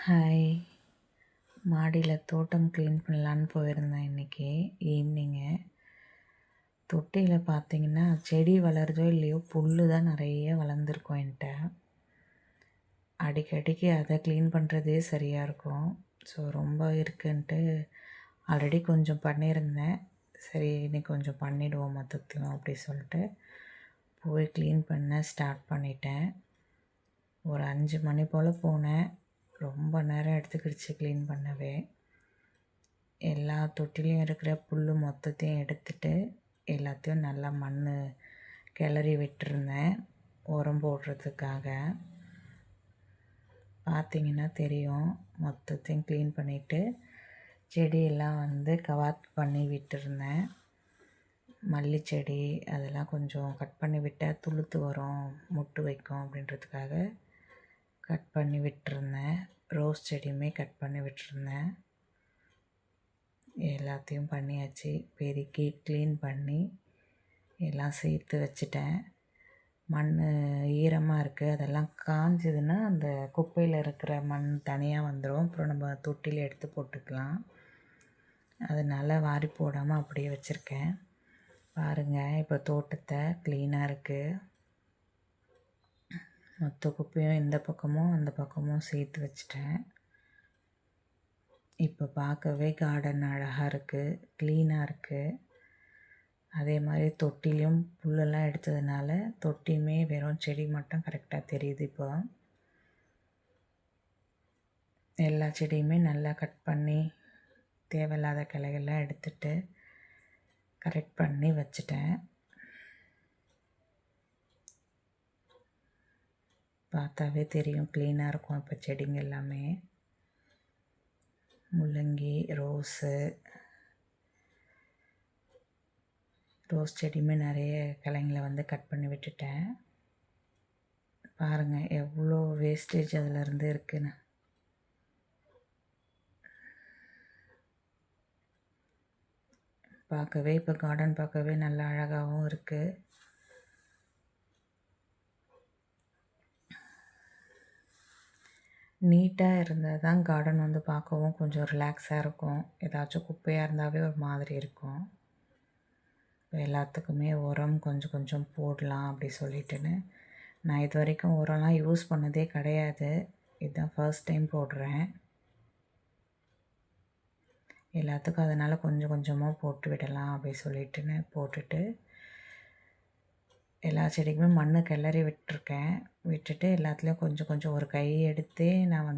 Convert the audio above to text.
Hi. மாடியில் தோட்டம் clean பண்ணலான்னு போயிருந்தேன் இன்றைக்கி ஈவினிங்கு. தொட்டியில் பார்த்தீங்கன்னா செடி வளருதோ இல்லையோ புல் தான் நிறைய வளர்ந்துருக்கும் என்கிட்ட. அடிக்கடிக்கு அதை க்ளீன் பண்ணுறதே சரியாக இருக்கும். ஸோ ரொம்ப இருக்குன்ட்டு ஆல்ரெடி கொஞ்சம் பண்ணியிருந்தேன். சரி இன்னைக்கு கொஞ்சம் பண்ணிவிடுவோம் மொத்தத்தையும் அப்படி சொல்லிட்டு போய் க்ளீன் பண்ண ஸ்டார்ட் பண்ணிட்டேன். ஒரு 5 மணி போல் போனேன். ரொம்ப நேரம் எடுத்துக்கிடுச்சு க்ளீன் பண்ணவே. எல்லா தொட்டிலையும் இருக்கிற புல் மொத்தத்தையும் எடுத்துட்டு எல்லாத்தையும் நல்லா மண் கிளறி விட்டுருந்தேன் உரம் போடுறதுக்காக. பார்த்திங்கன்னா தெரியும், மொத்தத்தையும் க்ளீன் பண்ணிவிட்டு செடியெல்லாம் கவாத் பண்ணி விட்டுருந்தேன். மல்லி செடி அதெல்லாம் கொஞ்சம் கட் பண்ணி விட்டால் துளுத்து வரும், முட்டு வைக்கும் அப்படின்றதுக்காக கட் பண்ணி விட்டுருந்தேன். ரோஸ் செடியுமே கட் பண்ணி விட்டுருந்தேன். எல்லாத்தையும் பண்ணியாச்சு. பெருக்கி க்ளீன் பண்ணி எல்லாம் சேர்த்து வச்சுட்டேன். மண் ஈரமாக இருக்குது, அதெல்லாம் காஞ்சதுன்னா அந்த குப்பையில் இருக்கிற மண் தனியாக வந்துடும். அப்புறம் நம்ம தொட்டியில் எடுத்து போட்டுக்கலாம். அதனால் வாரி போடாமல் அப்படியே வச்சுருக்கேன். பாருங்கள், இப்போ தோட்டத்தை க்ளீனாக இருக்குது. மொத்த குப்பையும் இந்த பக்கமும் அந்த பக்கமும் சேர்த்து வச்சுட்டேன். இப்போ பார்க்கவே கார்டன் அழகாக இருக்குது, க்ளீனாக இருக்குது. அதே மாதிரி தொட்டிலையும் புல்லெல்லாம் எடுத்ததுனால தொட்டியுமே வெறும் செடி மட்டும் கரெக்டாக தெரியுது. இப்போ எல்லா செடியுமே நல்லா கட் பண்ணி தேவையில்லாத கிளைகள்லாம் எடுத்துட்டு கரெக்ட் பண்ணி வச்சுட்டேன். பார்த்தாவே தெரியும் க்ளீனாக இருக்கும். இப்போ செடிங்க எல்லாமே முள்ளங்கி, ரோஸ் செடியுமே நிறைய கிளைங்களை கட் பண்ணி விட்டுட்டேன். பாருங்கள் எவ்வளோ வேஸ்டேஜ் அதிலருந்து இருக்குன்னு. பார்க்கவே இப்போ கார்டன் பார்க்கவே நல்லா அழகாகவும் இருக்குது. நீட்டாக இருந்தால் தான் கார்டன் பார்க்கவும் கொஞ்சம் ரிலாக்ஸாக இருக்கும். ஏதாச்சும் குப்பையாக இருந்தாவே ஒரு மாதிரி இருக்கும். இப்போ எல்லாத்துக்குமே உரம் கொஞ்சம் கொஞ்சம் போடலாம் அப்படி சொல்லிட்டுன்னு நான் இது வரைக்கும் உரம்லாம் யூஸ் பண்ணதே கிடையாது. இதுதான் ஃபர்ஸ்ட் டைம் போடுறேன். எல்லாத்துக்கும் அதனால் கொஞ்சம் கொஞ்சமாக போட்டு விடலாம் அப்படி சொல்லிட்டுன்னு போட்டுட்டு எல்லா செடிக்குமே மண் கிளறி விட்டுருக்கேன். விட்டுட்டு எல்லாத்துலேயும் கொஞ்சம் கொஞ்சம் ஒரு கை எடுத்து நான்